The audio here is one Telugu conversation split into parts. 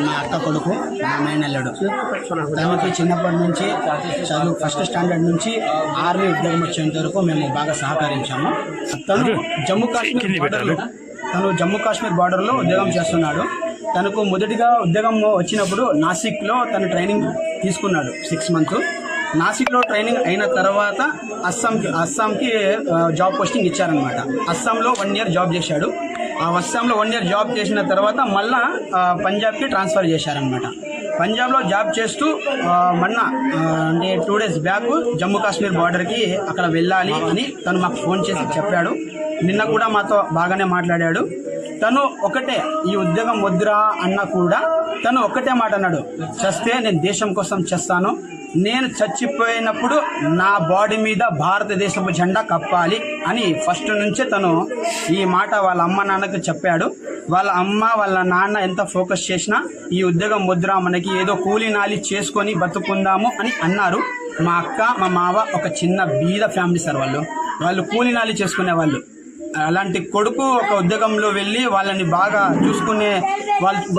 మా అక్క కొడుకు, మా మేనల్లుడు. తనకి చిన్నప్పటి నుంచి చదువు ఫస్ట్ స్టాండర్డ్ నుంచి ఆర్మీ ఉద్యోగం వచ్చేంత వరకు మేము బాగా సహకరించాము. తను జమ్మూ కాశ్మీర్ బార్డర్లో ఉద్యోగం చేస్తున్నాడు. తనకు మొదటిగా ఉద్యోగం వచ్చినప్పుడు నాసిక్లో తను ట్రైనింగ్ తీసుకున్నాడు 6 months. నాసిక్లో ట్రైనింగ్ అయిన తర్వాత అస్సాంకి జాబ్ పోస్టింగ్ ఇచ్చారనమాట. అస్సాంలో 1 year జాబ్ చేశాడు. ఆ అస్సాంలో 1 year జాబ్ చేసిన తర్వాత మళ్ళా పంజాబ్కి ట్రాన్స్ఫర్ చేశారనమాట. పంజాబ్లో జాబ్ చేస్తూ మొన్న అంటే 2 days బ్యాక్ జమ్మూ కాశ్మీర్ బార్డర్కి అక్కడ వెళ్ళాలి అని తను మాకు ఫోన్ చేసి చెప్పాడు. నిన్న కూడా మాతో బాగానే మాట్లాడాడు. తను ఒకటే, ఈ ఉద్యోగం వద్దురా అన్నా కూడా తను ఒకటే మాట అన్నాడు, చస్తే నేను దేశం కోసం చేస్తాను, నేను చచ్చిపోయినప్పుడు నా బాడీ మీద భారతదేశపు జెండా కప్పాలి అని ఫస్ట్ నుంచే తను ఈ మాట వాళ్ళ అమ్మ నాన్నకు చెప్పాడు. వాళ్ళ అమ్మ వాళ్ళ నాన్న ఎంత ఫోకస్ చేసినా ఈ ఉద్యోగం వద్దురా, మనకి ఏదో కూలీ నాలి చేసుకొని బతుకుందాము అని అన్నారు. మా అక్క మా మావ ఒక చిన్న బీద ఫ్యామిలీ సార్. వాళ్ళు కూలీ నాలి చేసుకునే వాళ్ళు. అలాంటి కొడుకు ఒక ఉద్యోగంలో వెళ్ళి వాళ్ళని బాగా చూసుకునే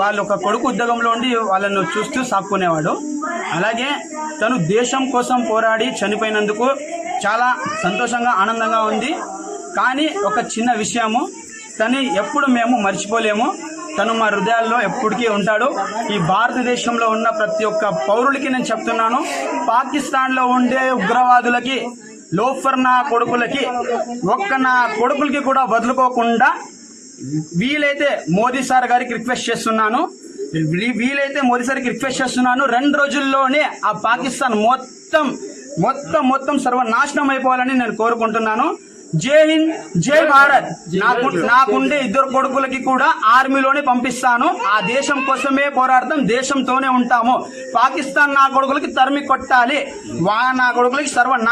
వాళ్ళు ఒక కొడుకు ఉద్యోగంలో ఉండి వాళ్ళను చూస్తూ సాక్కునేవాడు. అలాగే తను దేశం కోసం పోరాడి చనిపోయినందుకు చాలా సంతోషంగా ఆనందంగా ఉంది. కానీ ఒక చిన్న విషయము, తను ఎప్పుడు మేము మర్చిపోలేము. తను మా హృదయాల్లో ఎప్పటికీ ఉంటాడు. ఈ భారతదేశంలో ఉన్న ప్రతి ఒక్క పౌరులకి నేను చెప్తున్నాను, పాకిస్తాన్లో ఉండే ఉగ్రవాదులకి, లోఫర్ నా కొడుకులకి, నా కొడుకులకి కూడా వదులుకోకుండా వీలైతే మోదీ సార్ గారికి రిక్వెస్ట్ చేస్తున్నాను, 2 రోజుల్లోనే ఆ పాకిస్తాన్ మొత్తం సర్వనాశనం అయిపోవాలని నేను కోరుకుంటున్నాను. జై హింద్, జై భారత్. నాకుండే 2 కొడుకులకి కూడా ఆర్మీలోనే పంపిస్తాను. ఆ దేశం కోసమే పోరాడతాం, దేశంతోనే ఉంటాము. పాకిస్తాన్ నా కొడుకులకి తరిమి కొట్టాలి, నా కొడుకులకి సర్వనాశనం